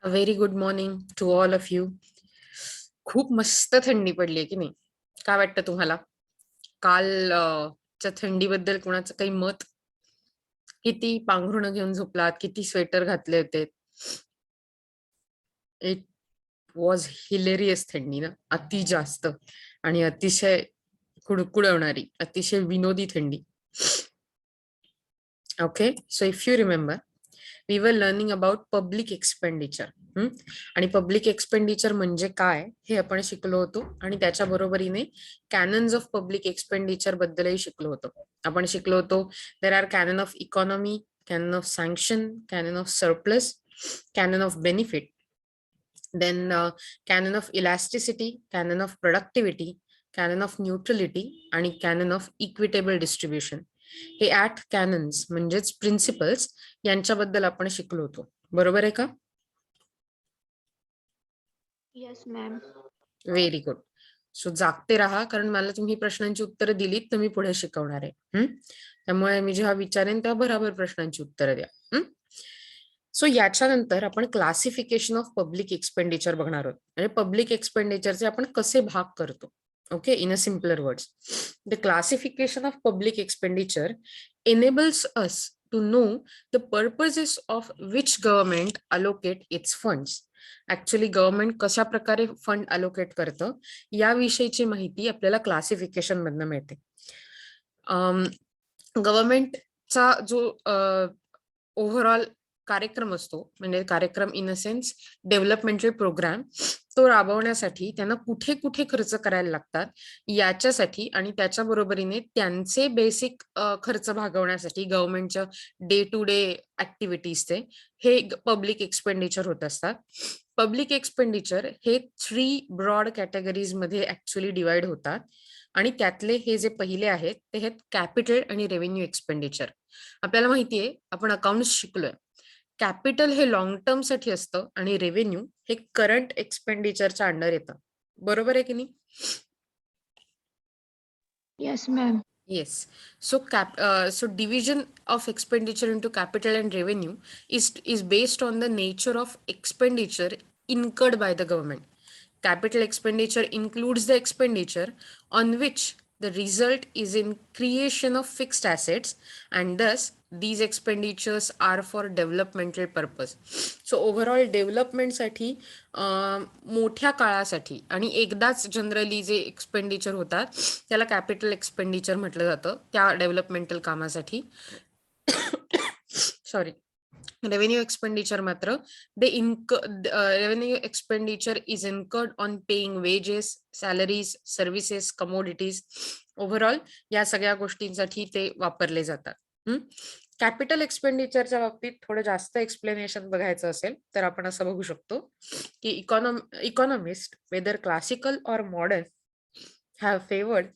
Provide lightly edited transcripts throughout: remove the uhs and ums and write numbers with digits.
A very good morning to all of you. खूप मस्त थंडी पडली आहे की नाही? काय वाटतं तुम्हाला? काल च्या थंडीबद्दल कुणाचं काही मत? किती पांघरुणं घेऊन झोपलात? किती स्वेटर घातले होते? इट वॉज हिलेरियस थंडी ना, अति जास्त आणि अतिशय कुडकुडवणारी, अतिशय विनोदी थंडी. Okay, so if you remember we were learning about public expenditure. आणि पब्लिक एक्सपेंडिचर म्हणजे काय हे आपण शिकलो होतो आणि त्याच्या बरोबरीने कॅनन्स ऑफ पब्लिक एक्सपेंडिचर बद्दलही शिकलो होतो. आपण शिकलो होतो there are canon of economy, canon of sanction, canon of surplus, canon of benefit, then canon of elasticity, canon of productivity, canon of neutrality आणि कॅनन ऑफ इक्विटेबल डिस्ट्रीब्युशन. हे 8 cannons म्हणजेच principles यांच्याबद्दल आपण शिकलो होतो. बरोबर आहे का? Yes ma'am. Very good. So जागते राहा, कारण मला तुम्ही प्रश्नांची उत्तरं दिलीत तर मी पुढे शिकवणार आहे. त्यामुळे मी जेव्हा विचारेन तेव्हा बरोबर प्रश्नांची उत्तरं द्या. सो याच्यानंतर आपण क्लासिफिकेशन ऑफ पब्लिक एक्सपेंडिचर बघणार आहोत. म्हणजे पब्लिक एक्सपेंडिचरचे आपण कसे भाग करतो. Okay, in a simpler words, the classification of public expenditure enables us to know the purposes of which government allocate its funds. Actually government कशा प्रकारे फंड अलोकेट करतं याविषयीची माहिती आपल्याला क्लासिफिकेशन मधनं मिळते. गव्हर्नमेंटचा जो ओव्हरऑल कार्यक्रम असतो, म्हणजे कार्यक्रम in a sense developmental programme, तो राबवण्यासाठी त्यांना कुठे कुठे खर्च करायला लागतात याच्यासाठी आणि त्याच्या बरोबरीने त्यांचे बेसिक खर्च भागवण्यासाठी गव्हर्नमेंटच्या डे टू डे ऍक्टिव्हिटीजचे हे पब्लिक एक्सपेंडिचर होत असतात. पब्लिक एक्सपेंडिचर हे 3 ब्रॉड कॅटेगरीज मध्ये ऍक्च्युली डिवाइड होतात आणि त्यातले हे जे पहिले आहेत ते आहेत कॅपिटल आणि रेव्हेन्यू एक्सपेंडिचर. आपल्याला माहितीये, आपण अकाउंट्स शिकलोय, कॅपिटल हे लॉंग टर्म साठी असतं आणि रेव्हेन्यू हे करंट एक्सपेंडिचरच्या अंडर येतं. बरोबर आहे की नाही? Yes ma'am. Yes. So division of expenditure into capital and revenue is based on the nature of expenditure incurred by the government. Capital expenditure includes the expenditure on which the result is in creation of fixed assets, and thus these expenditures are for developmental purpose. So overall development साठी मोठ्या काळासाठी आणि एकदाच generally जे expenditure होतात त्याला capital expenditure म्हटलं जातं, त्या डेव्हलपमेंटल कामासाठी. सॉरी, revenue expenditure मात्र revenue expenditure is incurred on paying wages, salaries, services, commodities. Overall या सगळ्या गोष्टींसाठी ते वापरले जातात. कॅपिटल एक्सपेंडिचरच्या बाबतीत थोडं जास्त एक्सप्लेनेशन बघायचं असेल तर आपण असं बघू शकतो की इकॉनॉमिस्ट वेदर क्लासिकल और modern have favored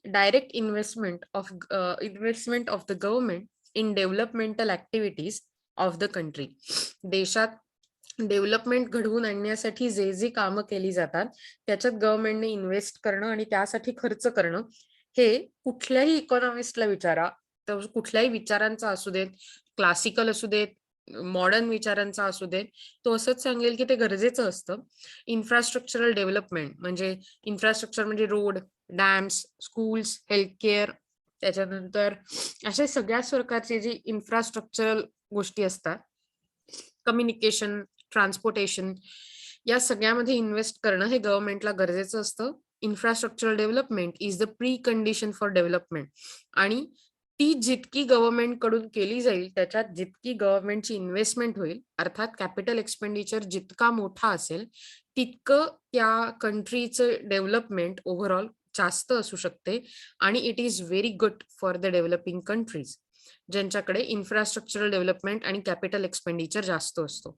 direct investment of the government in developmental activities of the country. देशात डेव्हलपमेंट घडवून आणण्यासाठी जे जे कामं केली जातात त्याच्यात गव्हर्नमेंटने इन्व्हेस्ट करणं आणि त्यासाठी खर्च करणं हे कुठल्याही इकॉनॉमिस्टला विचारा, तर कुठल्याही विचारांचा असू देत, क्लासिकल असू देत, मॉडर्न विचारांचा असू देत, तो असंच सांगेल की ते गरजेचं असतं. इन्फ्रास्ट्रक्चरल डेव्हलपमेंट म्हणजे इन्फ्रास्ट्रक्चर म्हणजे road, dams, schools, health care, त्याच्यानंतर अशा सगळ्या प्रकारचे जे इन्फ्रास्ट्रक्चरल गोष्टी असतात, कम्युनिकेशन, ट्रान्सपोर्टेशन, या सगळ्यामध्ये इन्व्हेस्ट करणं हे गव्हर्नमेंटला गरजेचं असतं. Infrastructural development is the pre condition for development, आणि ती जितकी गव्हर्नमेंट कडून केली जाईल त्याच्यात जितकी गव्हर्नमेंटची इन्व्हेस्टमेंट होईल, अर्थात कॅपिटल एक्सपेंडिचर जितका मोठा असेल तितकं त्या कंट्रीचं डेव्हलपमेंट ओव्हरऑल जास्त असू शकते आणि it is very good for the developing countries ज्यांच्याकडे इन्फ्रास्ट्रक्चरल डेव्हलपमेंट आणि कॅपिटल एक्सपेंडिचर जास्त असतो.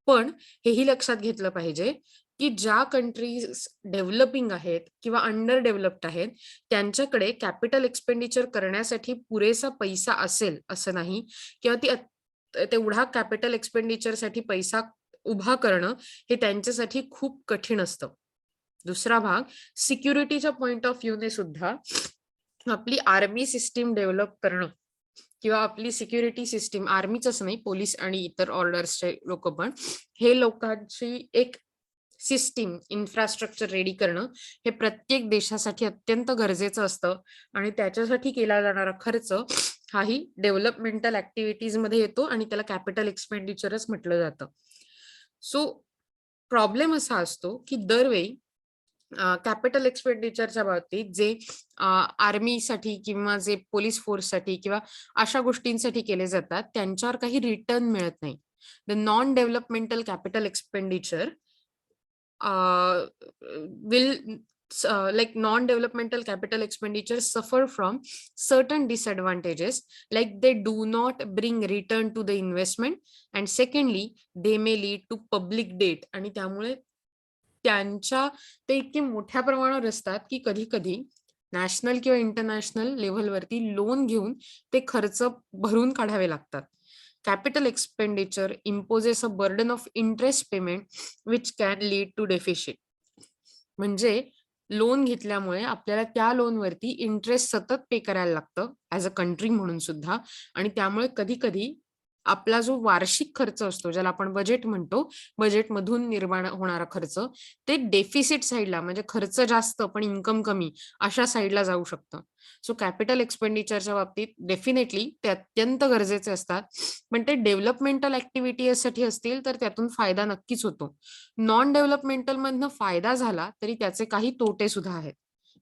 पण हेही लक्षात घेतलं पाहिजे की ज्या कंट्रीज डेव्हलपिंग आहेत किंवा अंडर डेव्हलप्ड आहेत त्यांच्याकडे कॅपिटल एक्सपेंडिचर करण्यासाठी पुरेसा पैसा असेल असं नाही, किंवा तेवढा कॅपिटल एक्सपेंडिचरसाठी पैसा उभा करणं हे त्यांच्यासाठी खूप कठीण असतं. दुसरा भाग, सिक्युरिटीच्या पॉइंट ऑफ व्ह्यूने सुद्धा आपली आर्मी सिस्टीम डेव्हलप करणं किंवा आपली सिक्युरिटी सिस्टीम, आर्मीच नाही, पोलीस आणि इतर ऑर्डर्सचे लोक पण, हे लोकांची एक सिस्टीम इन्फ्रास्ट्रक्चर रेडी करणं हे प्रत्येक देशासाठी अत्यंत गरजेचं असतं आणि त्याच्यासाठी केला जाणारा खर्च हाही डेव्हलपमेंटल ऍक्टिव्हिटीज मध्ये येतो आणि त्याला कॅपिटल एक्सपेंडिचरच म्हटलं जातं. सो प्रॉब्लेम असा असतो की दरवेळी कॅपिटल एक्सपेंडिचरच्या बाबतीत जे आर्मीसाठी किंवा जे पोलीस फोर्ससाठी किंवा अशा गोष्टींसाठी केले जातात त्यांच्यावर काही रिटर्न मिळत नाही. The non developmental capital expenditure will like non-developmental capital expenditure suffer from certain disadvantages, like they do not bring return to the investment, and secondly they may lead to public debt. आणि त्यामुळे त्यांच्या ते इतके मोठ्या प्रमाणावर असतात की कधी कधी नॅशनल किंवा इंटरनॅशनल लेव्हलवरती लोन घेऊन ते खर्च भरून काढावे लागतात. Capital expenditure imposes a burden of interest payment which can lead to deficit. म्हणजे लोन घेतल्यामुळे आपल्याला त्या लोनवरती इंटरेस्ट सतत पे करायला लागतं ऍज अ कंट्री म्हणून सुद्धा, आणि त्यामुळे कधी कधी आपला जो वार्षिक खर्च असतो ज्याला आपण बजेट म्हणतो, बजेटमधून निर्माण होणारा खर्च ते डेफिसिट साईडला, म्हणजे खर्च जास्त पण इन्कम कमी, अशा साईडला जाऊ शकतं. सो कॅपिटल एक्सपेंडिचरच्या बाबतीत डेफिनेटली ते अत्यंत गरजेचे असतात, पण ते डेव्हलपमेंटल ऍक्टिव्हिटीसाठी असतील तर त्यातून फायदा नक्कीच होतो. नॉन डेव्हलपमेंटल मधनं फायदा झाला तरी त्याचे काही तोटे सुद्धा आहेत.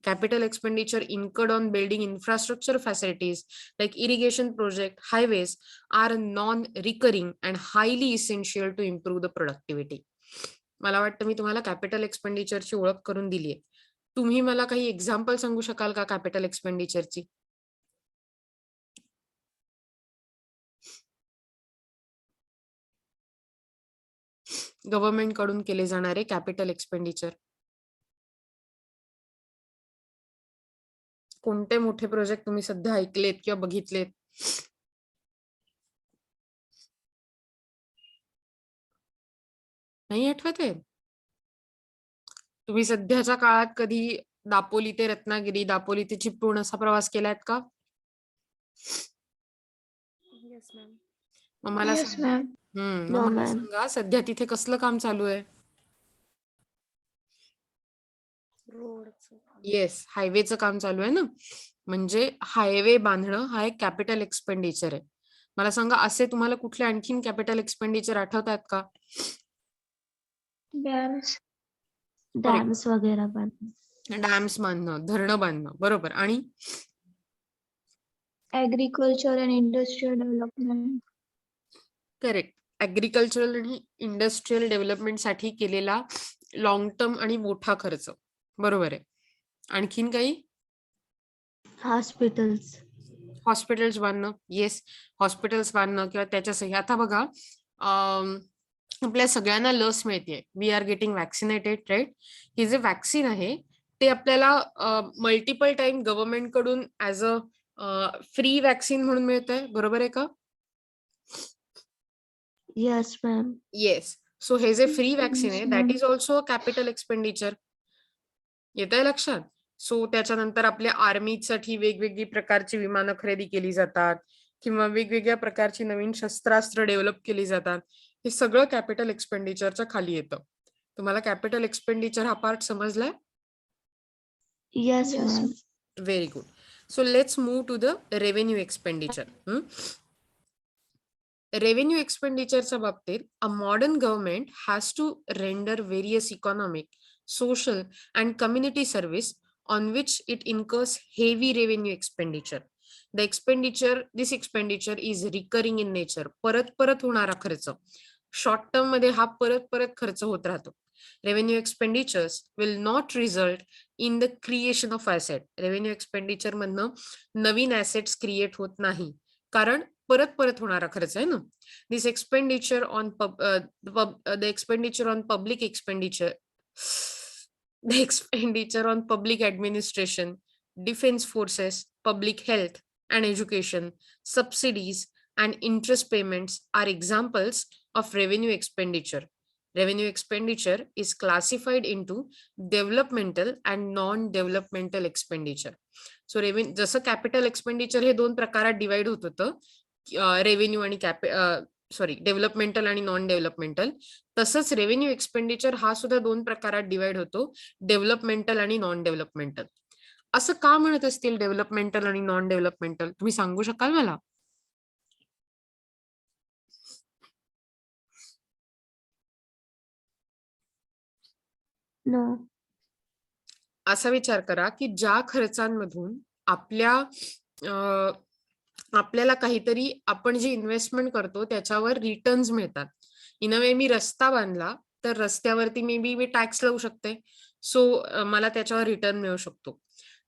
Capital expenditure incurred on building infrastructure facilities like irrigation project, highways are non-recurring and highly essential to improve the productivity. मला वाटतं मी तुम्हाला कॅपिटल एक्सपेंडिचरची ओळख करून दिली आहे. तुम्ही मला काही एक्झाम्पल सांगू शकाल का कॅपिटल एक्सपेंडिचरची? गव्हर्नमेंट कडून केले जाणारे कॅपिटल एक्सपेंडिचर कोणते मोठे प्रोजेक्ट तुम्ही सध्या ऐकलेत किंवा बघितलेत? नाही आठवत आहे? तुम्ही सध्याच्या काळात कधी दापोली ते रत्नागिरी, दापोली ते चिपळूण असा प्रवास केलायत का? Yes, ma'am. मग मला Yes, सांगा. ma'am. मग No, मला ma'am. सांगा सध्या तिथे कसलं काम चालू आहे? रोडचं काम. येस, हायवेचं काम चालू आहे ना. म्हणजे हायवे बांधणं हा एक कॅपिटल एक्सपेंडिचर आहे. मला सांगा असे तुम्हाला कुठले आणखीन कॅपिटल एक्सपेंडिचर आठवतात का? Dams correct. डॅम्स वगैरे पण. डॅम्स बांधणं, धरणं बांधणं, बरोबर. आणि agriculture and industrial development. Correct, agricultural आणि इंडस्ट्रियल डेव्हलपमेंट साठी केलेला लॉंग टर्म आणि मोठा खर्च, बरोबर आहे. आणखीन काही? हॉस्पिटल्स. हॉस्पिटल्स बांधणं, येस, हॉस्पिटल्स बांधणं किंवा त्याच्यासही. आता बघा, आपल्या सगळ्यांना लस मिळते, we are getting vaccinated, right. हे जे वॅक्सिन आहे ते आपल्याला मल्टिपल टाइम गव्हर्नमेंट कडून ऍज अ फ्री वॅक्सिन म्हणून मिळत आहे, बरोबर आहे का? Yes ma'am. येस. सो हे जे फ्री वॅक्सिन आहे Yes, that ma'am. Is also a capital expenditure. येत आहे लक्षात? सो त्याच्यानंतर आपल्या आर्मीसाठी वेगवेगळी प्रकारची विमानं खरेदी केली जातात किंवा वेगवेगळ्या प्रकारची नवीन शस्त्रास्त्र डेव्हलप केली जातात. हे सगळं कॅपिटल एक्सपेंडिचरच्या खाली येतं. तुम्हाला कॅपिटल एक्सपेंडिचर हा part समजलाय? Yes, ma'am. Very good. So let's move to the revenue expenditure. Revenue expenditureच्या बाबतीत a modern government has to render various economic, social and community service on which it incurs heavy revenue expenditure. This expenditure is recurring in nature. परत परत होणारा खर्च. Short term मध्ये हा परत परत खर्च होत राहतो. Revenue expenditures will not result in the creation of asset. Revenue expenditure मधनं नवीन ऍसेट्स क्रिएट होत नाही, कारण परत परत होणारा खर्च आहे ना. This expenditure on the expenditure on public expenditure the expenditure on public administration, defense forces, public health and education, subsidies and interest payments are examples of revenue expenditure. Revenue expenditure is classified into developmental and non-developmental expenditure. So जसं capital expenditure हे 2 प्रकारात divide होत होतं, revenue आणि developmental आणि non developmental, तसंच revenue expenditure हा सुद्धा 2 प्रकारात डिवाइड होतो, डेव्हलपमेंटल आणि नॉन डेव्हलपमेंटल. असं का म्हणत असतील डेव्हलपमेंटल आणि नॉन डेव्हलपमेंटल, तुम्ही सांगू शकाल मला? No. असा विचार करा की ज्या खर्चांमधून आपल्याला काहीतरी आपण जे इन्व्हेस्टमेंट करतो त्याच्यावर रिटर्न्स मिळतात. इन अ वे मी रस्ता बांधला तर रस्त्यावरती मे बी मी टॅक्स लावू शकते, सो मला त्याच्यावर रिटर्न मिळू शकतो.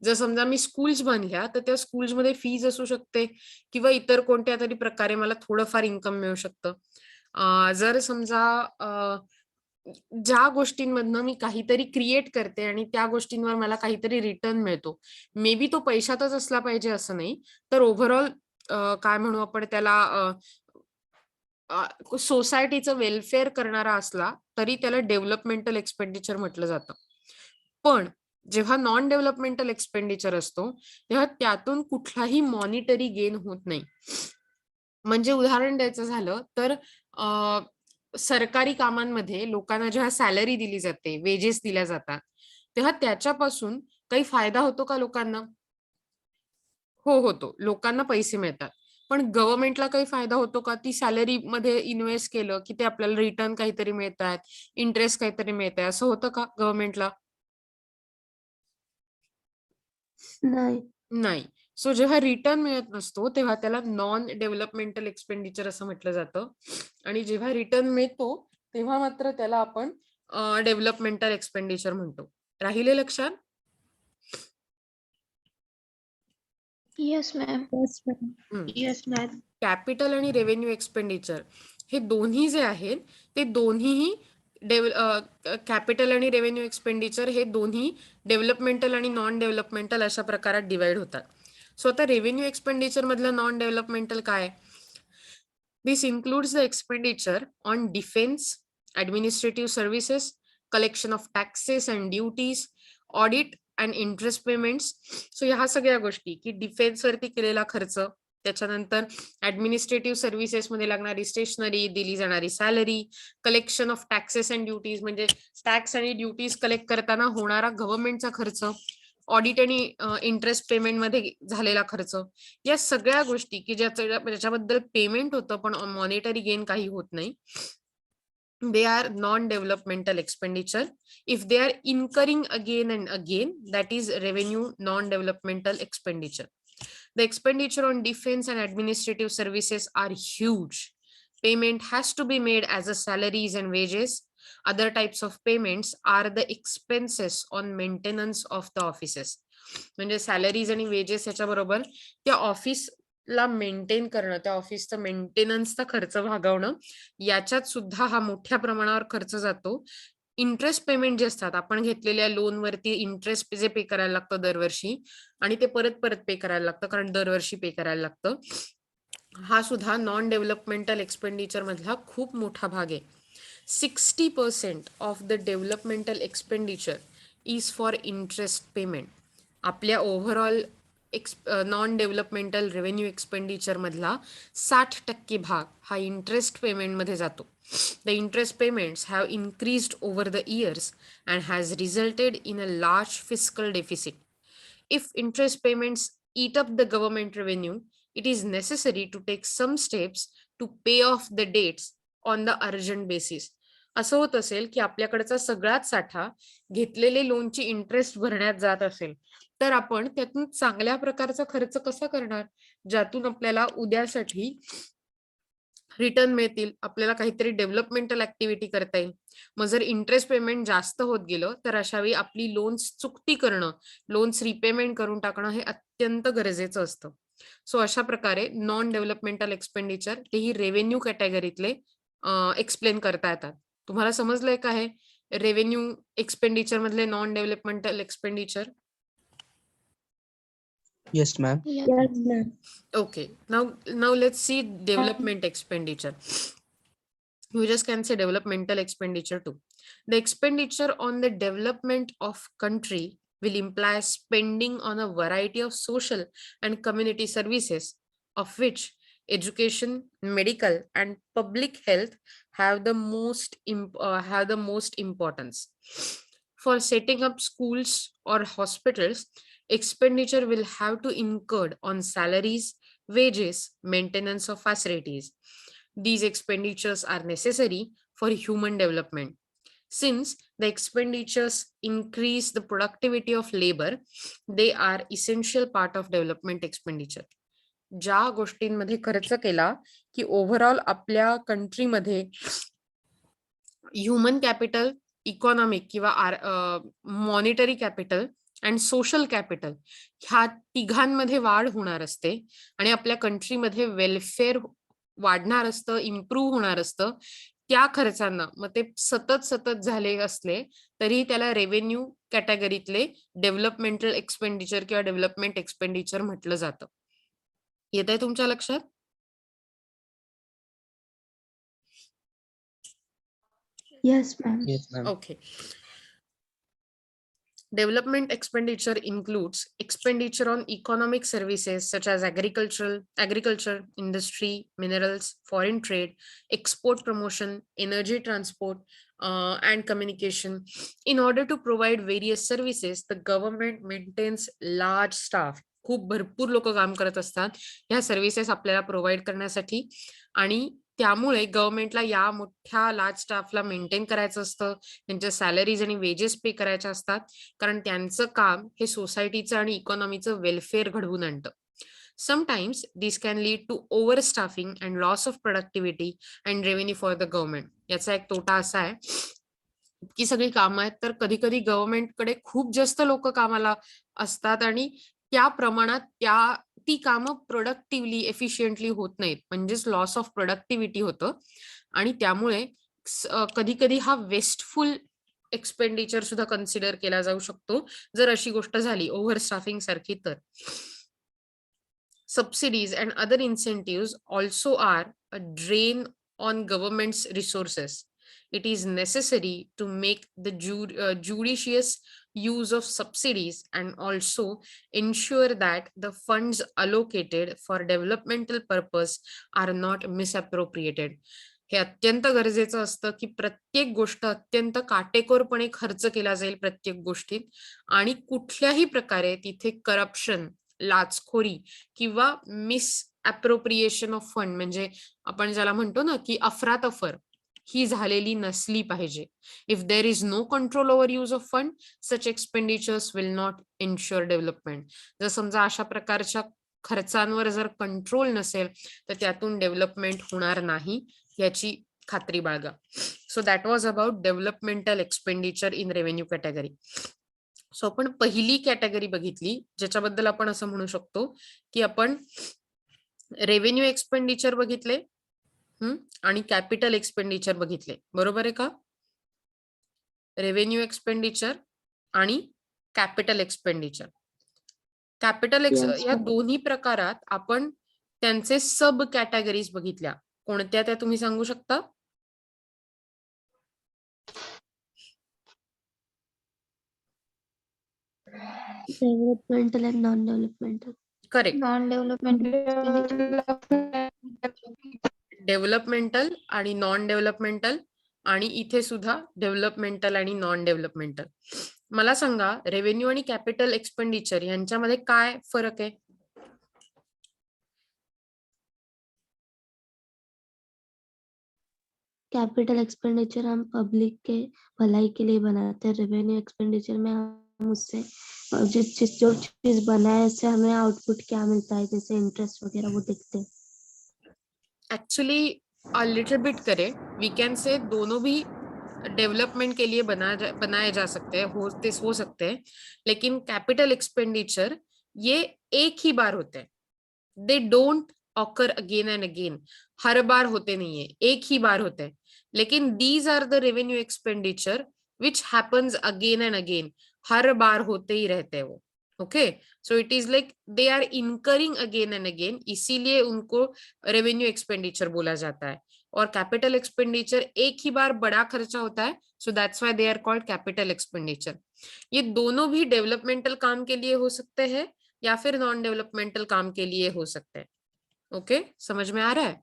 जर समजा मी स्कूल्स बांधल्या तर त्या स्कूल्समध्ये फीज असू शकते किंवा इतर कोणत्या तरी प्रकारे मला थोडंफार इन्कम मिळू शकतं. जर समजा ज्या गोष्टींमधनं मी काहीतरी क्रिएट करते आणि त्या गोष्टींवर मला काहीतरी रिटर्न मिळतो, मे बी तो पैशातच असला पाहिजे असं नाही, तर ओव्हरऑल काय म्हणू आपण त्याला, सोसायटीचं वेलफेअर करणारा असला तरी त्याला डेव्हलपमेंटल एक्सपेंडिचर म्हटलं जातं. पण जेव्हा नॉन डेव्हलपमेंटल एक्सपेंडिचर असतो तेव्हा त्यातून कुठलाही मॉनिटरी गेन होत नाही. म्हणजे उदाहरण द्यायचं झालं तर सरकारी कामांमध्ये लोकांना जेव्हा सॅलरी दिली जाते, वेजेस दिल्या जातात, तेव्हा त्याच्यापासून काही फायदा होतो का लोकांना? हो, होतो. लोकांना पैसे मिळतात. पण गव्हर्नमेंटला काही फायदा होतो का? ती सॅलरीमध्ये इन्व्हेस्ट केलं की ते आपल्याला रिटर्न काहीतरी मिळतात, इंटरेस्ट काहीतरी मिळतंय, असं होतं का गव्हर्नमेंटला? नाही. नाही. सो जेव्हा रिटर्न मिळत नसतो तेव्हा त्याला नॉन डेव्हलपमेंटल एक्सपेंडिचर असं म्हटलं जातं आणि जेव्हा रिटर्न मिळतो तेव्हा मात्र त्याला आपण डेव्हलपमेंटल एक्सपेंडिचर म्हणतो. राहिले लक्षात? Yes, ma'am. Yes, ma'am. Yes, ma'am. Capital आणि रेव्हेन्यू एक्सपेंडिचर हे दोन्ही जे आहेत ते दोन्हीही कॅपिटल आणि रेव्हेन्यू एक्सपेंडिचर हे दोन्ही डेव्हलपमेंटल आणि नॉन डेव्हलपमेंटल अशा प्रकारात डिवाइड होतात. सो आता रेव्हेन्यू एक्सपेंडिचर मधलं नॉन डेव्हलपमेंटल काय? This includes the expenditure on defense, administrative services, collection of taxes and duties, audit and interest payments. So ह्या सगळ्या गोष्टी की डिफेन्स वरती केलेला खर्च, त्याच्यानंतर ऍडमिनिस्ट्रेटिव्ह सर्व्हिसेस मध्ये लागणारी स्टेशनरी, दिली जाणारी salary, collection of taxes and duties म्हणजे टॅक्स आणि ड्युटीज कलेक्ट करताना होणारा गव्हर्नमेंटचा खर्च, ऑडिट आणि इंटरेस्ट पेमेंट मध्ये झालेला खर्च, या सगळ्या गोष्टी की ज्याच्याबद्दल पेमेंट होतं पण मॉनिटरी गेन काही होत नाही, they are non-developmental expenditure. If they are incurring again and again, that is revenue non-developmental expenditure. The expenditure on defense and administrative services are huge. Payment has to be made as a salaries and wages. Other types of payments are the expenses on maintenance of the offices. म्हणजे salaries आणि wedges याच्या बरोबर त्या ऑफिसला maintain करणं, त्या ऑफिसचं मेंटेनन्सचा खर्च भागवणं, याच्यात सुद्धा हा मोठ्या प्रमाणावर खर्च जातो. इंटरेस्ट पेमेंट जे असतात, आपण घेतलेल्या लोनवरती इंटरेस्ट जे पे करायला लागतं दरवर्षी आणि ते परत परत पे करायला लागतं कारण दरवर्षी पे करायला लागतं, हा सुद्धा नॉन डेव्हलपमेंटल एक्सपेंडिचर मधला खूप मोठा भाग आहे. 60% of the developmental expenditure is for interest payment. आपल्या overall non developmental revenue expenditure मधला 60% भाग हा इंटरेस्ट पेमेंट मध्ये जातो. The interest payments have increased over the years and has resulted in a large fiscal deficit. If interest payments eat up the government revenue, it is necessary to take some steps to pay off the debts on the urgent basis. असं होत असेल की आपल्याकडचा सगळाच साठा घेतलेले लोनची interest भरण्यात जात असेल तर आपण त्यातून चांगल्या प्रकारचा खर्च कसा करणार, ज्यातून आपल्याला उद्यासाठी रिटर्न मिळतील, आपल्याला काहीतरी डेव्हलपमेंटल ऍक्टिव्हिटी करता येईल. मग जर इंटरेस्ट पेमेंट जास्त होत गेलं तर अशा वेळी आपली लोन्स चुकती करणं, लोन्स रिपेमेंट करून टाकणं हे अत्यंत गरजेचं असतं. सो अशा प्रकारे नॉन डेव्हलपमेंटल एक्सपेंडिचर तेही रेव्हेन्यू कॅटेगरीतले एक्सप्लेन करता येतात. तुम्हाला समजलंय का हे रेव्हेन्यू एक्सपेंडिचर मधले non developmental expenditure? Yes, ma'am. Yes, ma'am. Okay, now let's see development expenditure. You just can say developmental expenditure too. The expenditure on the development of country will imply spending on a variety of social and community services, of which education, medical, and public health have the most importance. For setting up schools or hospitals, expenditure will have to incurred on salaries, wages, maintenance of facilities. These expenditures are necessary for human development. Since the expenditures increase the productivity of labor, they are essential part of development expenditure. ज्या गोष्टींमध्ये खर्च केला की overall आपल्या कंट्रीमध्ये human capital, economic किंवा monetary capital and social capital ह्या तिघांमध्ये वाढ होणार असते आणि आपल्या कंट्रीमध्ये वेलफेअर वाढणार असतं, इम्प्रूव्ह होणार असतं. त्या खर्चांना मग ते सतत झाले असले तरी त्याला रेव्हेन्यू कॅटेगरीतले डेव्हलपमेंटल एक्सपेंडिचर किंवा डेव्हलपमेंट एक्सपेंडिचर म्हटलं जातं. येत आहे तुमच्या लक्षात? Yes, ma'am. Yes, ma'am. Okay. Development expenditure includes expenditure on economic services such as agriculture, industry, minerals, foreign trade, export promotion, energy transport, and communication. In order to provide various services, the government maintains large staff. खूप भरपूर लोक काम करत असतात ह्या services आपल्याला provide करण्यासाठी आणि त्यामुळे गव्हर्नमेंटला या मोठ्या लार्ज स्टाफला मेंटेन करायचं असतं, त्यांच्या सॅलरीज आणि वेजेस पे करायच्या असतात, कारण त्यांचं काम हे सोसायटीचं आणि इकॉनॉमीचं वेलफेअर घडवून आणतं. Sometimes this can lead to overstaffing and loss of productivity and revenue for the government. याचा एक तोटा असा आहे की सगळी कामं आहेत तर कधी कधी गव्हर्नमेंटकडे खूप जास्त लोक कामाला असतात आणि त्या प्रमाणात ती कामं प्रोडक्टिव्हली एफिशियंटली होत नाहीत, म्हणजेच लॉस ऑफ प्रोडक्टिव्हिटी होतं आणि त्यामुळे कधी कधी हा वेस्टफुल एक्सपेंडिचर सुद्धा कन्सिडर केला जाऊ शकतो जर अशी गोष्ट झाली ओव्हरस्टाफिंग सारखी. तर subsidies and other incentives also are a drain on government's resources. It is necessary to make the judicious use of subsidies and also ensure that the funds allocated for developmental purpose are not misappropriated. हे अत्यंत गरजेचं असतं की प्रत्येक गोष्ट अत्यंत काटेकोरपणे खर्च केला जाईल प्रत्येक गोष्टीत आणि कुठल्याही प्रकारे तिथे करप्शन, लाचखोरी किंवा मिस अप्रोप्रिएशन ऑफ फंड म्हणजे आपण ज्याला म्हणतो ना की अफरातफर ही झालेली नसली पाहिजे. If there is no control over use of fund, such expenditures will not ensure development. जर समजा अशा प्रकारच्या खर्चांवर जर कंट्रोल नसेल तर त्यातून डेव्हलपमेंट होणार नाही याची खात्री बाळगा. So that was about developmental expenditure in revenue category. So आपण पहिली कॅटेगरी बघितली ज्याच्याबद्दल आपण असं म्हणू शकतो की आपण रेव्हेन्यू एक्सपेंडिचर बघितले आणि कॅपिटल एक्सपेंडिचर बघितले, बरोबर आहे का? रेव्हेन्यू एक्सपेंडिचर आणि कॅपिटल एक्सपेंडिचर. कॅपिटल या दोन्ही प्रकारात आपण त्यांचे सब कॅटेगरीज बघितल्या. कोणत्या त्या तुम्ही सांगू शकता? Developmental and non-developmental. Correct. Non-developmental. Developmental आणि नॉन डेव्हलपमेंटल आणि इथे सुद्धा डेव्हलपमेंटल आणि नॉन डेव्हलपमेंटल. मला सांगा रेव्हेन्यू आणि कॅपिटल एक्सपेंडिचर यांच्यामध्ये काय फरक आहे? कैपिटल एक्सपेंडिचर हम पब्लिक के भलाई के लिए बनाते हैं. रेवेन्यू एक्सपेंडिचर में हम उससे जो चीज बनाए उससे हमें आउटपुट क्या मिलता है, जैसे इंटरेस्ट वगैरह वो देखते हैं. एक्चुअली अ लिटिल बिट करें, वी कैन से दोनों भी डेवलपमेंट के लिए बनाए जा सकते हैं, हो सकते हैं, लेकिन कैपिटल एक्सपेंडिचर ये एक ही बार होते हैं. They don't occur again and again. हर बार होते नहीं है, एक ही बार होते हैं. लेकिन these are the revenue expenditure which happens again and again. हर बार होते ही रहते हैं वो. Okay, so it is like they are incurring again and again, इसीलिए उनको रेवेन्यू एक्सपेंडिचर बोला जाता है. और कैपिटल एक्सपेंडिचर एक ही बार बड़ा खर्चा होता है, so that's why they are called capital expenditure. ये दोनों भी डेवलपमेंटल काम के लिए हो सकते हैं या फिर नॉन डेवलपमेंटल काम के लिए हो सकते हैं। ओके, समझ में आ रहा है?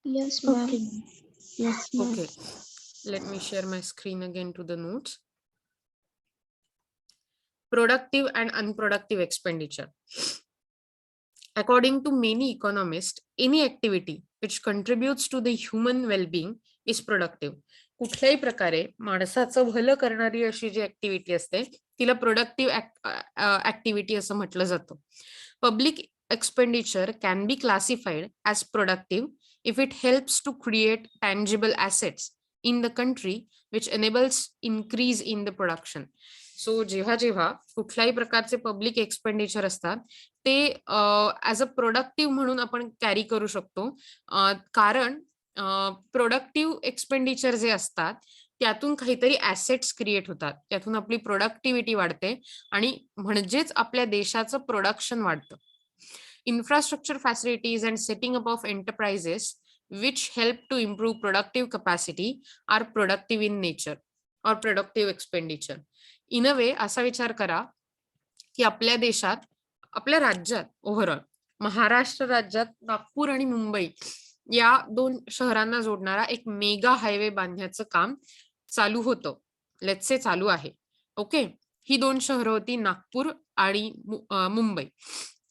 Yes, ma'am. Okay. Yes, ma'am. Okay, let me share my screen again to the notes. Productive and unproductive expenditure. According to many economists, any activity which contributes to the human well-being is productive. कुठल्याही प्रकारे माणसाचं भलं करणारी अशी जी activity असते तिला productive activity असं म्हटलं जातं. Public expenditure can be classified as productive if it helps to create tangible assets in the country which enables increase in the production. So जेव्हा जेव्हा कुठल्याही प्रकारचे पब्लिक एक्सपेंडिचर असतात ते ऍज अ प्रोडक्टिव्ह म्हणून आपण कॅरी करू शकतो, कारण प्रोडक्टिव्ह एक्सपेंडिचर जे असतात त्यातून काहीतरी ऍसेट्स क्रिएट होतात, त्यातून आपली प्रोडक्टिव्हिटी वाढते आणि म्हणजेच आपल्या देशाचं प्रोडक्शन वाढतं. Infrastructure facilities and setting up of enterprises which help to improve productive capacity are productive in nature or productive expenditure. In a way, असा विचार करा की आपल्या देशात, आपल्या राज्यात ओव्हरऑल महाराष्ट्र राज्यात नागपूर आणि मुंबई या दोन शहरांना जोडणारा एक मेगा हायवे बांधण्याचं काम चालू होतं, लेट्स से चालू आहे. ओके, ही दोन शहरं होती नागपूर आणि मुंबई.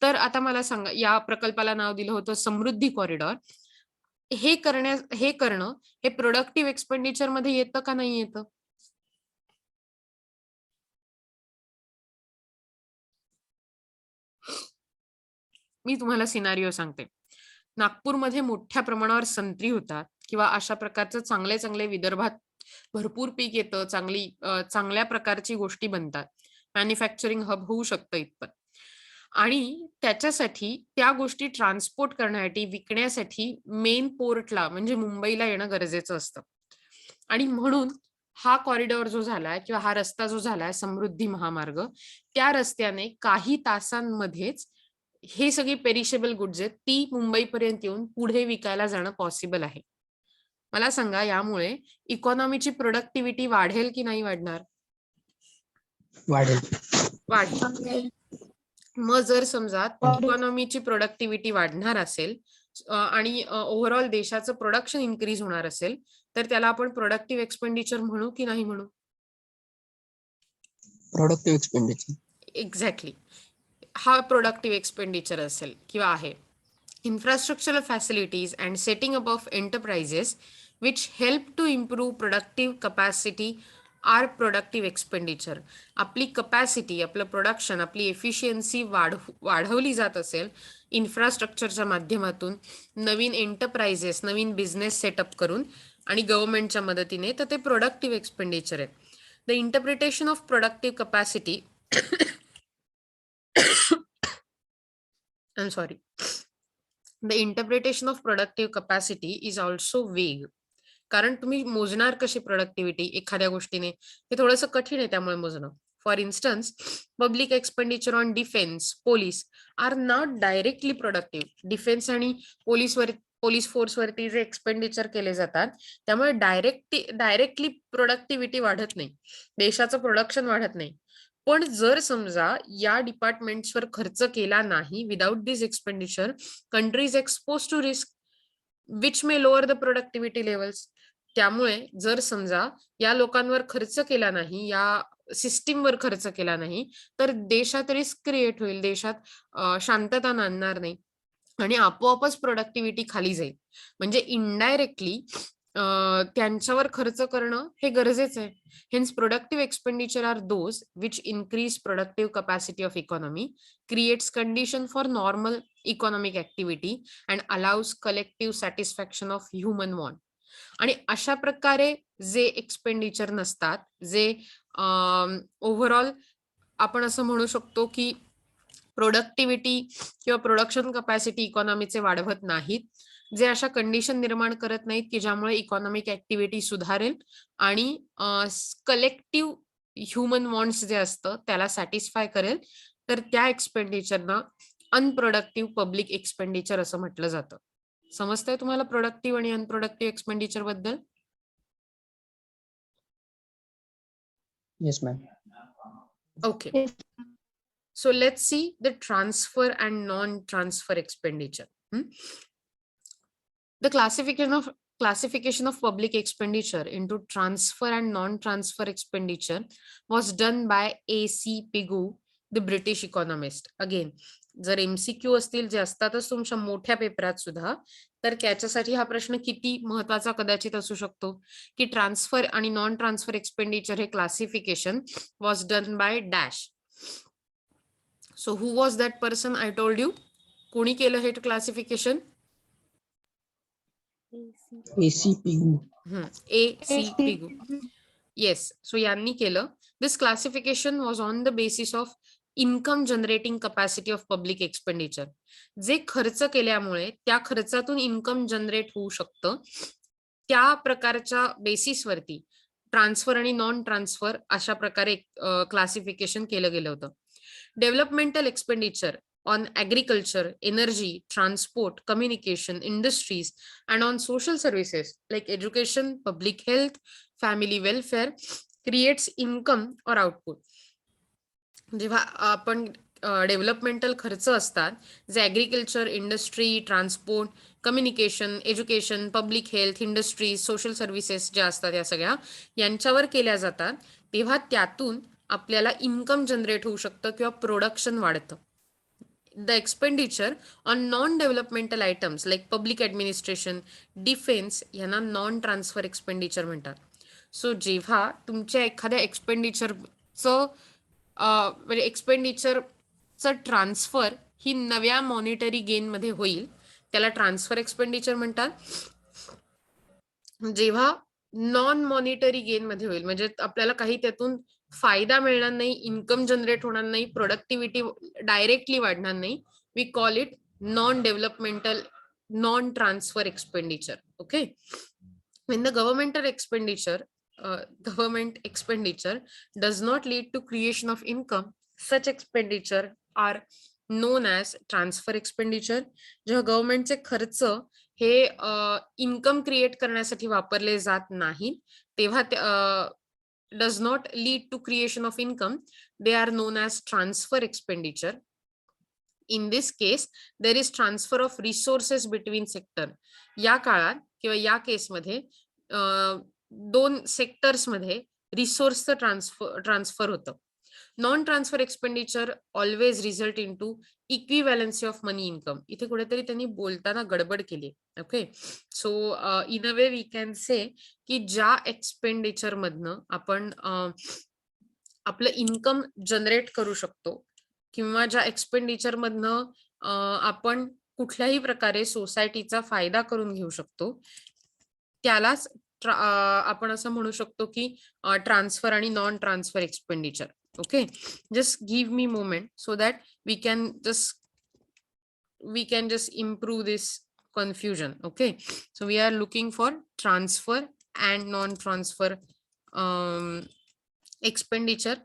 तर आता मला सांगा, या प्रकल्पाला नाव दिलं होतं समृद्धी कॉरिडॉर. हे करणं हे प्रोडक्टिव्ह एक्सपेंडिचर मध्ये येतं का नाही येतं? मी तुम्हाला सिनारिओ सांगते. नागपूरमध्ये मोठ्या प्रमाणावर संत्री होतात किंवा अशा प्रकारचं चांगले चांगले विदर्भात भरपूर पीक येतं, चांगल्या प्रकारची गोष्टी बनतात, मॅन्युफॅक्चरिंग हब होऊ शकतं इतपत. आणि त्याच्यासाठी त्या गोष्टी ट्रान्सपोर्ट करण्यासाठी, विकण्यासाठी मेन पोर्टला म्हणजे मुंबईला येणं गरजेचं असतं. आणि म्हणून हा कॉरिडॉर जो झालाय किंवा हा रस्ता जो झालाय समृद्धी महामार्ग, त्या रस्त्याने काही तासांमध्येच हे सगळी पेरिशेबल गुड्स आहेत ती मुंबईपर्यंत येऊन पुढे विकायला जाणं पॉसिबल आहे. मला सांगा, यामुळे इकॉनॉमीची प्रोडक्टिव्हिटी वाढेल की नाही वाढणार? वाढेल. मग जर समजा इकॉनॉमीची प्रोडक्टिव्हिटी वाढणार असेल आणि ओव्हरऑल देशाचं प्रोडक्शन इन्क्रीज होणार असेल तर त्याला आपण प्रोडक्टिव्ह एक्सपेंडिचर म्हणू की नाही म्हणू? Productive expenditure. एक्झॅक्टली, हा प्रोडक्टिव्ह एक्सपेंडिचर असेल किंवा आहे. Infrastructural facilities and setting up of enterprises which help to improve productive capacity are productive expenditure. आपली कपॅसिटी, आपलं प्रोडक्शन, आपली एफिशियन्सी वाढवली जात असेल इन्फ्रास्ट्रक्चरच्या माध्यमातून, नवीन एंटरप्राइजेस, नवीन बिझनेस सेटअप करून आणि गव्हर्नमेंटच्या मदतीने, तर ते प्रोडक्टिव्ह एक्सपेंडिचर आहे. The interpretation of productive capacity I'm sorry. The interpretation of productive capacity is also vague. कारण तुम्ही मोजणार कशी प्रोडक्टिव्हिटी एखाद्या गोष्टीने, हे थोडंसं कठीण आहे त्यामुळे मोजणं. For instance, public expenditure on defence, police are not directly productive. Defence आणि पोलीस फोर्स वरती जे एक्सपेंडिचर केले जातात त्यामुळे डायरेक्टली प्रोडक्टिव्हिटी वाढत नाही, देशाचं प्रोडक्शन वाढत नाही. पण जर समजा या डिपार्टमेंट्सवर खर्च केला नाही, without this expenditure, country is expose to risk which may lower the productivity levels. त्यामुळे जर समजा या लोकांवर खर्च केला नाही, या सिस्टीमवर खर्च केला नाही, तर देशात रिस्क क्रिएट होईल, देशात शांतता नांदणार नाही आणि आपोआपच प्रोडक्टिव्हिटी खाली जाईल. म्हणजे इनडायरेक्टली त्यांच्यावर खर्च करणं हे गरजेचं आहे. Hence, productive expenditure are those which increase productive capacity of economy, creates condition for normal economic activity and allows collective satisfaction of human want. आणि अशा प्रकारे जे एक्सपेंडिचर नसतात, जे ओव्हरऑल आपण असं म्हणू शकतो की प्रोडक्टिव्हिटी किंवा प्रोडक्शन कपॅसिटी इकॉनॉमीचे वाढवत नाहीत, जे अशा कंडिशन निर्माण करत नाहीत की ज्यामुळे इकॉनॉमिक ऍक्टिव्हिटी सुधारेल आणि कलेक्टिव्ह ह्युमन वॉन्ट्स जे असतं त्याला सॅटिस्फाय करेल, तर त्या एक्सपेंडिचरना अनप्रोडक्टिव्ह पब्लिक एक्सपेंडिचर असं म्हटलं जातं. समजतंय तुम्हाला प्रोडक्टिव्ह आणि अनप्रोडक्टिव्ह एक्सपेंडिचर बद्दल? Yes, ma'am. Okay. So let's see the transfer and non-transfer expenditure. The classification of public expenditure into transfer and non-transfer expenditure was done by A.C.Pigou, the British economist. Again, जर MCQ असतील जे असतातच तुमच्या मोठ्या पेपरात सुद्धा, तर त्याच्यासाठी हा प्रश्न किती महत्वाचा कदाचित असू शकतो की ट्रान्सफर आणि नॉन ट्रान्सफर एक्सपेंडिचर हे classification was done by dash. So who was that person? I told you. कोणी केलं हे classification? ACPU. A.C.Pigou. Yes. So यांनी केलं. This classification was on the basis of income generating capacity of public expenditure. जे खर्च केल्यामुळे त्या खर्चातून इन्कम जनरेट होऊ शकतं त्या प्रकारच्या बेसिसवरती ट्रान्सफर आणि नॉन ट्रान्सफर अशा प्रकारे क्लासिफिकेशन केलं गेलं होतं. Developmental expenditure on agriculture, energy, transport, communication, industries, and on social services like education, public health, family welfare creates income or output. जेव्हा आपण डेव्हलपमेंटल खर्च असतात जे agriculture, industry, transport, communication, education, public health, industries, social services ज्या असतात या सगळ्या यांच्यावर केल्या जातात, तेव्हा त्यातून आपल्याला इन्कम जनरेट होऊ शकतं किंवा प्रोडक्शन वाढतं. The expenditure on non-developmental items like public administration, defense यांना नॉन ट्रान्सफर एक्सपेंडिचर म्हणतात. सो जेव्हा तुमच्या एखाद्या एक्सपेंडिचरचं म्हणजे एक्सपेंडिचरचं ट्रान्सफर ही नव्या मॉनिटरी गेनमध्ये होईल त्याला ट्रान्सफर एक्सपेंडिचर म्हणतात. जेव्हा नॉन मॉनिटरी गेन मध्ये होईल म्हणजे आपल्याला काही त्यातून फायदा मिळणार नाही, इन्कम जनरेट होणार नाही, प्रोडक्टिव्हिटी डायरेक्टली वाढणार नाही, we call it non developmental non transfer expenditure. Okay. when the government expenditure does not lead to creation of income, such expenditure are known as transfer expenditure. जेव्हा गव्हर्नमेंटचे खर्च हे income create करण्यासाठी वापरले जात नाही तेव्हा does not lead to creation of income, they are known as transfer expenditure. In this case, there is transfer of resources between sector. या काळात किंवा या केसमध्ये दोन सेक्टर्स मध्ये रिसोर्सचं ट्रान्सफर होतं. Non transfer expenditure always result in to equivalency of money income. इथे कुठेतरी त्यांनी बोलताना गडबड केली. Okay. So in a way we can say की ज्या एक्सपेंडिचर मधनं आपण आपलं इन्कम जनरेट करू शकतो किंवा ज्या एक्सपेंडिचर मधनं आपण कुठल्याही प्रकारे सोसायटीचा फायदा करून घेऊ शकतो त्यालाच आपण असं म्हणू शकतो की ट्रान्सफर आणि non transfer expenditure. Okay. Just give me moment so that we can just improve this confusion. Okay, so we are looking for transfer and non-transfer expenditure.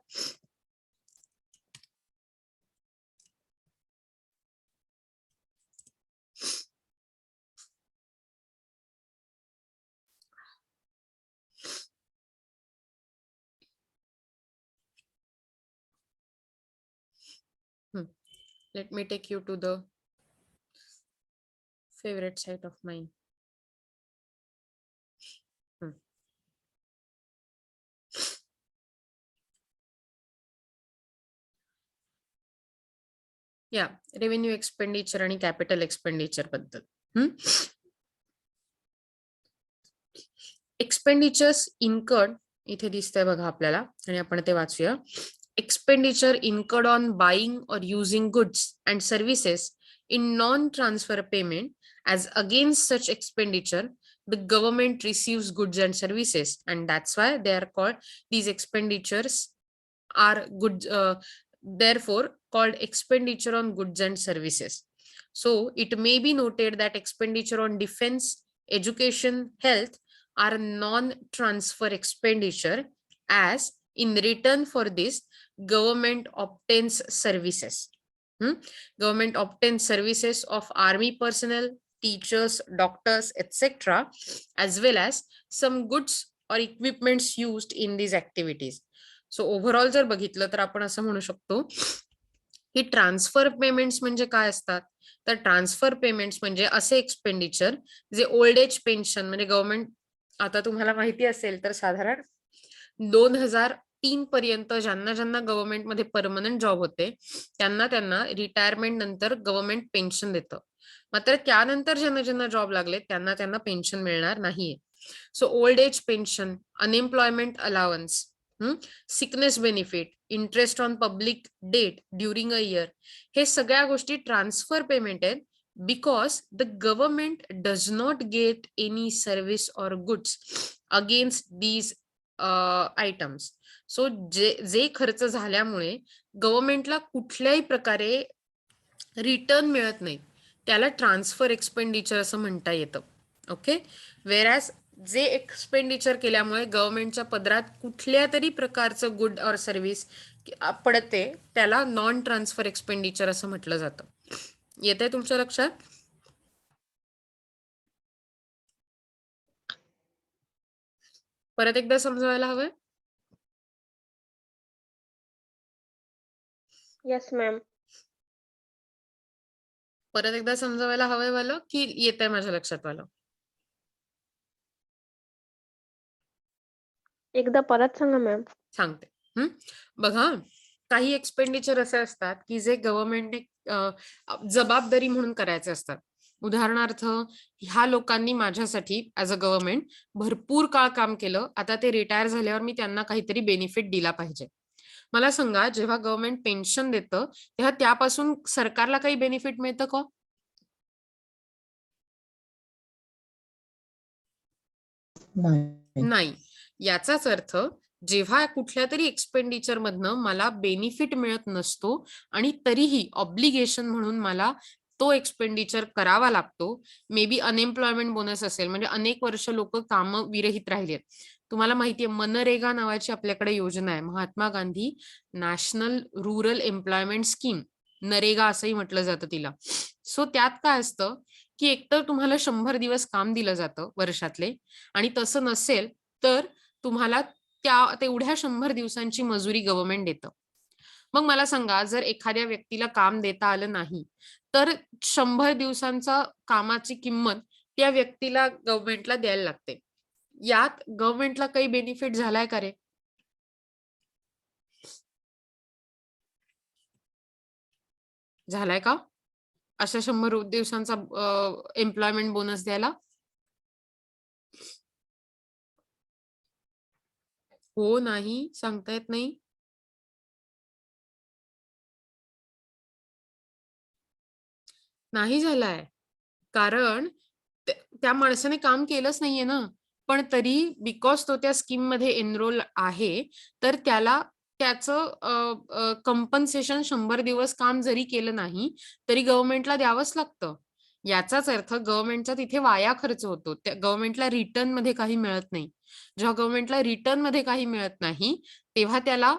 Let me take you to the favorite site of mine. या revenue expenditure आणि capital expenditure बद्दल. Expenditures incurred इथे दिसतंय बघा आपल्याला आणि आपण ते वाचूया. एक्सपेंडिचर इन्कर्ड ऑन बाईंग और using goods and services in non-transfer payment, as against such expenditure the government receives goods and services, and that's why they are called, these expenditures are goods, therefore called expenditure on goods and services. So it may be noted that expenditure on defense, education, health are non-transfer expenditure, as in return for this government obtains services. Government obtains services of army personnel, teachers, doctors, etc., as well as some goods or equipments used in these activities. So overall जर बघितलं तर आपण असं म्हणू शकतो की transfer payments म्हणजे काय असतात, तर ट्रान्सफर पेमेंट्स म्हणजे असे एक्सपेंडिचर जे ओल्ड एज पेन्शन म्हणजे गव्हर्नमेंट, आता तुम्हाला माहिती असेल तर साधारण 2003 पर्यंत ज्यांना ज्यांना गव्हर्नमेंटमध्ये परमनंट जॉब होते त्यांना त्यांना रिटायरमेंट नंतर गव्हर्नमेंट पेन्शन देतं. मात्र त्यानंतर ज्यांना ज्यांना जॉब लागले त्यांना त्यांना पेन्शन मिळणार नाहीये. So old age pension, unemployment allowance, sickness benefit, interest on public debt during a year, हे सगळ्या गोष्टी ट्रान्सफर पेमेंट आहेत because the government does not get any service or goods against these items. So जे खर्च झाल्यामुळे गव्हर्नमेंटला कुठल्याही प्रकारे return मिळत नाही त्याला ट्रान्सफर एक्सपेंडिचर असं म्हणता येतं. ओके, वेरॅज जे एक्सपेंडिचर केल्यामुळे गव्हर्नमेंटच्या पदरात कुठल्या तरी प्रकारचं गुड और सर्व्हिस पडते त्याला नॉन ट्रान्सफर एक्सपेंडिचर असं म्हटलं जातं. येतंय तुमच्या लक्षात? परत एकदा समजायला हवंय. Yes ma'am. परत एकदा समजावायला हवंय वालं की येतंय माझ्या लक्षात वालं? एकदा परत सांगा मॅम. सांगते. बघा, काही एक्सपेंडिचर असे असतात की जे गव्हर्नमेंटने जबाबदारी म्हणून करायचे असतात. उदाहरणार्थ, ह्या लोकांनी माझ्यासाठी ऍज अ गव्हर्नमेंट भरपूर काळ काम केलं, आता ते रिटायर झाल्यावर मी त्यांना काहीतरी बेनिफिट दिला पाहिजे. मला सांगा, जेव्हा गव्हर्नमेंट पेन्शन देतं तेव्हा त्यापासून सरकारला काही बेनिफिट मिळतं का? नाही. याचाच अर्थ जेव्हा कुठल्या तरी एक्सपेंडिचर मधनं मला बेनिफिट मिळत नसतो आणि तरीही ऑब्लिगेशन म्हणून मला तो एक्सपेंडिचर करावा लागतो, मे बी अनएम्प्लॉयमेंट बोनस असेल, म्हणजे अनेक वर्ष लोक काम विरहित राहिलेत. तुम्हाला माहितीये मनरेगा नावाची आपल्याकडे योजना आहे, Mahatma Gandhi national rural employment scheme, NREGA असंही म्हटलं जातं तिला. सो त्यात काय असतं की एकतर तुम्हाला 100 दिवस काम दिलं जातं वर्षातले, आणि तसं नसेल तर तुम्हाला तेवढ्या 100 दिवसांची मजुरी गव्हर्नमेंट देतं. मग मला सांगा, जर एखाद्या व्यक्तीला काम देता आलं नाही तर 100 दिवसांचा कामाची किंमत त्या व्यक्तीला गव्हर्नमेंटला द्यायला लागते. यात गव्हर्नमेंटला काही बेनिफिट झालाय का रे? झालाय का अशा 100 दिवसांचा एम्प्लॉयमेंट बोनस द्यायला? हो, नाही, सांगता येत नाही. नाही झालाय, कारण त्या माणसाने काम केलंच नाहीये ना, पण तरी बिकॉज तो त्या स्कीम मध्ये एनरोल आहे तर त्याला त्याचं कंपन्सेशन 100 दिवस काम जरी केलं नाही तरी गव्हर्नमेंटला द्यावंच लागतं. याचाच अर्थ गव्हर्नमेंटचा तिथे वाया खर्च होतो, त्या गव्हर्नमेंटला रिटर्न मध्ये काही मिळत नाही. जेव्हा गव्हर्नमेंटला रिटर्न मध्ये काही मिळत नाही तेव्हा त्याला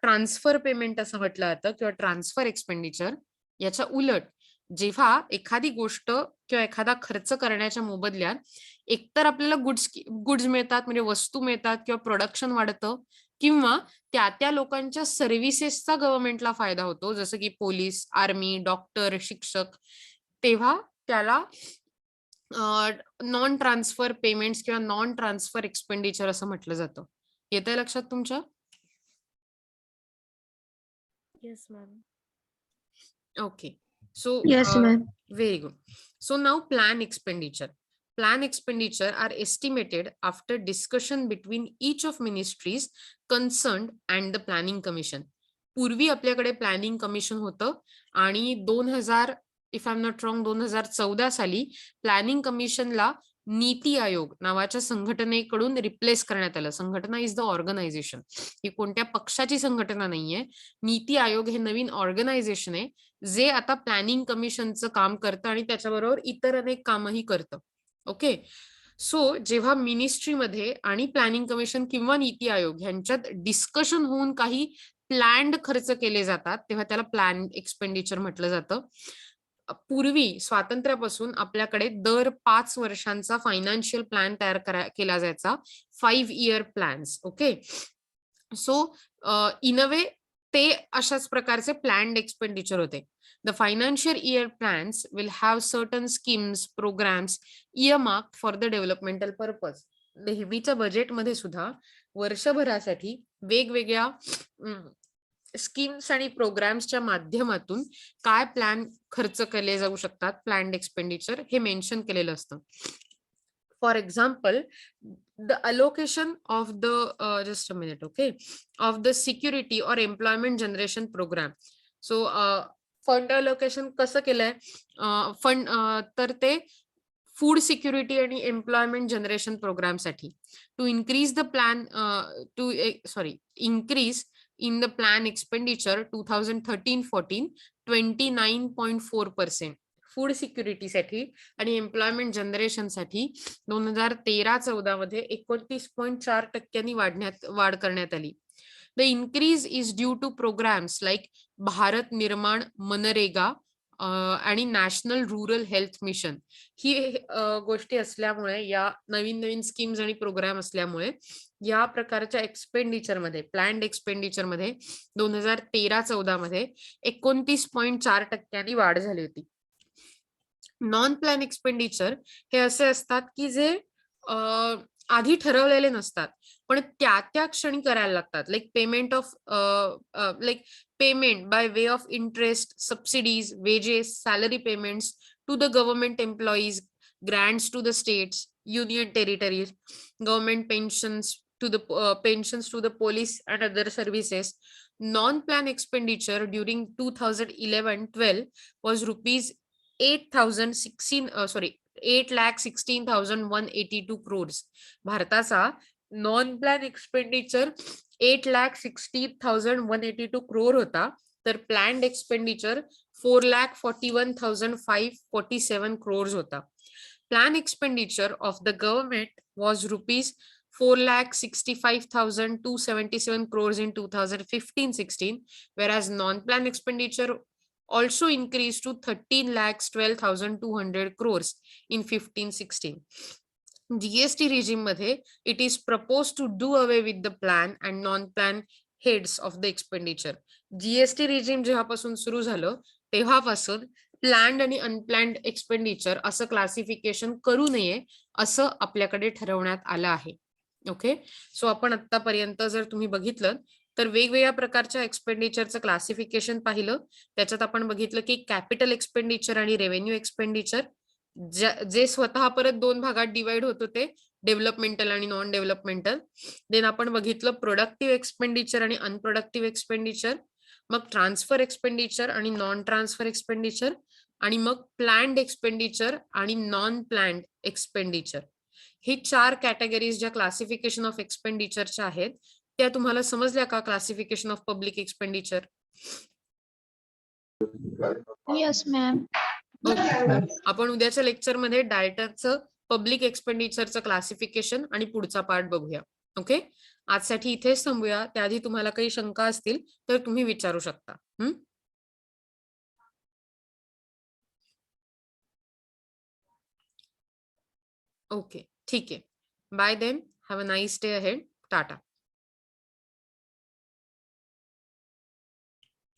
ट्रान्सफर पेमेंट असं म्हटलं जातं किंवा ट्रान्सफर एक्सपेंडिचर. याच्या उलट जेव्हा एखादी गोष्ट किंवा एखादा खर्च करण्याच्या मोबदल्यात एकतर आपल्याला गुड्स मिळतात, म्हणजे वस्तू मिळतात किंवा प्रोडक्शन वाढतं, किंवा त्या लोकांच्या सर्व्हिसेसचा गव्हर्नमेंटला फायदा होतो, जसं की पोलीस, आर्मी, डॉक्टर, शिक्षक, तेव्हा त्याला नॉन ट्रान्सफर पेमेंट्स किंवा नॉन ट्रान्सफर एक्सपेंडिचर असं म्हटलं जातं. येतंय लक्षात तुमच्या? Yes ma'am. Okay, so Yes, ma'am. very good. So now plan expenditure. Plan expenditure are estimated after discussion between each of ministries concerned and the planning commission. पूर्वी आपल्याकडे planning commission होतं आणि 2000, if I am not wrong, 2014 साली planning कमिशनला NITI Aayog नावाच्या संघटनेकडून replace करण्यात आलं. संघटना इज द ऑर्गनायझेशन, ही कोणत्या पक्षाची संघटना नाहीये. नीती आयोग हे नवीन ऑर्गनायझेशन आहे जे आता प्लॅनिंग कमिशनचं काम करतं आणि त्याच्याबरोबर इतर अनेक कामही करतं. ओके, सो जेव्हा मिनिस्ट्रीमध्ये आणि प्लॅनिंग कमिशन किंवा नीती आयोग यांच्यात डिस्कशन होऊन काही प्लॅन्ड खर्च केले जातात तेव्हा त्याला प्लॅन एक्सपेंडिचर म्हटलं जातं. पूर्वी स्वातंत्र्यापासून आपल्याकडे दर 5 वर्षांचा फायनान्शियल प्लॅन तयार केला जायचा, 5 year plans. Okay, so in a way ते अशाच प्रकारचे प्लॅन्ड एक्सपेंडिचर होते. The financial year plans will have certain schemes, programs earmarked for the developmental purpose. नेहमीच्या बजेटमध्ये सुद्धा वर्षभरासाठी वेगवेगळ्या स्कीम्स आणि प्रोग्राम्सच्या माध्यमातून काय प्लॅन खर्च केले जाऊ शकतात, प्लॅन्ड एक्सपेंडिचर हे मेन्शन केलेलं असतं. For example, the allocation of the just a minute, okay, of the security or employment generation program. So fund allocation कसं केलंय, फंड तर ते फूड सिक्युरिटी आणि एम्प्लॉयमेंट जनरेशन प्रोग्राम साठी to increase the plan increase in the plan expenditure 2013-14 29.4%. Food सिक्युरिटीसाठी आणि employment जनरेशनसाठी 2013-14 मध्ये 29.4% वाढ करण्यात आली. The increase is due to programs like Bharat निर्माण, मनरेगा आणि नॅशनल रूरल हेल्थ मिशन. ही गोष्टी असल्यामुळे, या नवीन स्कीम्स आणि प्रोग्राम असल्यामुळे या प्रकारच्या एक्सपेंडिचर मध्ये, प्लॅन्ड एक्सपेंडिचर मध्ये 2013-14 मध्ये 29.4% वाढ झाली होती. नॉन प्लॅन एक्सपेंडिचर हे असे असतात की जे आधी ठरवलेले नसतात, पण त्या क्षणी करायला लागतात. Like payment by way of interest, subsidies, wages, salary payments to the government employees, grants to the states, union territories, government pensions to the police and other services. Non-plan expenditure during 2011-12 was rupees 8,16,182 crores. भारताचा non plan expenditure 8,16,182 crore होता, तर planned expenditure 4,41,547 crores होता. Plan expenditure of the government was rupees 4,65,277 crores in 2015-16, whereas non-plan expenditure also increased to 13,12,200 crores in 15-16. GST regime मध्ये it is proposed to do away with the plan and non-plan heads of the expenditure. GST regime जेव्हापासून सुरू झालं तेव्हापासून planned आणि unplanned expenditure असं classification करू नये असं आपल्याकडे ठरवण्यात आलं आहे. ओके, सो आपण आतापर्यंत जर तुम्ही बघितलं तर वेगवेगळ्या प्रकारच्या एक्सपेंडिचरचं क्लासिफिकेशन पाहिलं. त्याच्यात आपण बघितलं की कॅपिटल एक्सपेंडिचर आणि रेव्हेन्यू एक्सपेंडिचर जे स्वतः परत 2 भागात डिवाइड होत होते, डेव्हलपमेंटल आणि नॉन डेव्हलपमेंटल. देन आपण बघितलं प्रोडक्टिव्ह एक्सपेंडिचर आणि अनप्रोडक्टिव्ह एक्सपेंडिचर, मग ट्रान्सफर एक्सपेंडिचर आणि नॉन ट्रान्सफर एक्सपेंडिचर, आणि मग प्लॅन्ड एक्सपेंडिचर आणि नॉन प्लॅन्ड एक्सपेंडिचर. ही 4 कॅटेगरीज ज्या क्लासिफिकेशन ऑफ एक्सपेंडिचरच्या आहेत त्या तुम्हाला समजल्या का? Classification of public expenditure. Yes, ma'am. आपण उद्याच्या लेक्चर मध्ये डायरेक्टरचं पब्लिक एक्सपेंडिचरचं क्लासिफिकेशन आणि पुढचा पार्ट बघूया. ओके, आजसाठी इथेच थांबूया. त्याआधी तुम्हाला काही शंका असतील तर तुम्ही विचारू शकता. ओके, ठीक आहे. Bye then, have a nice day ahead. Tata.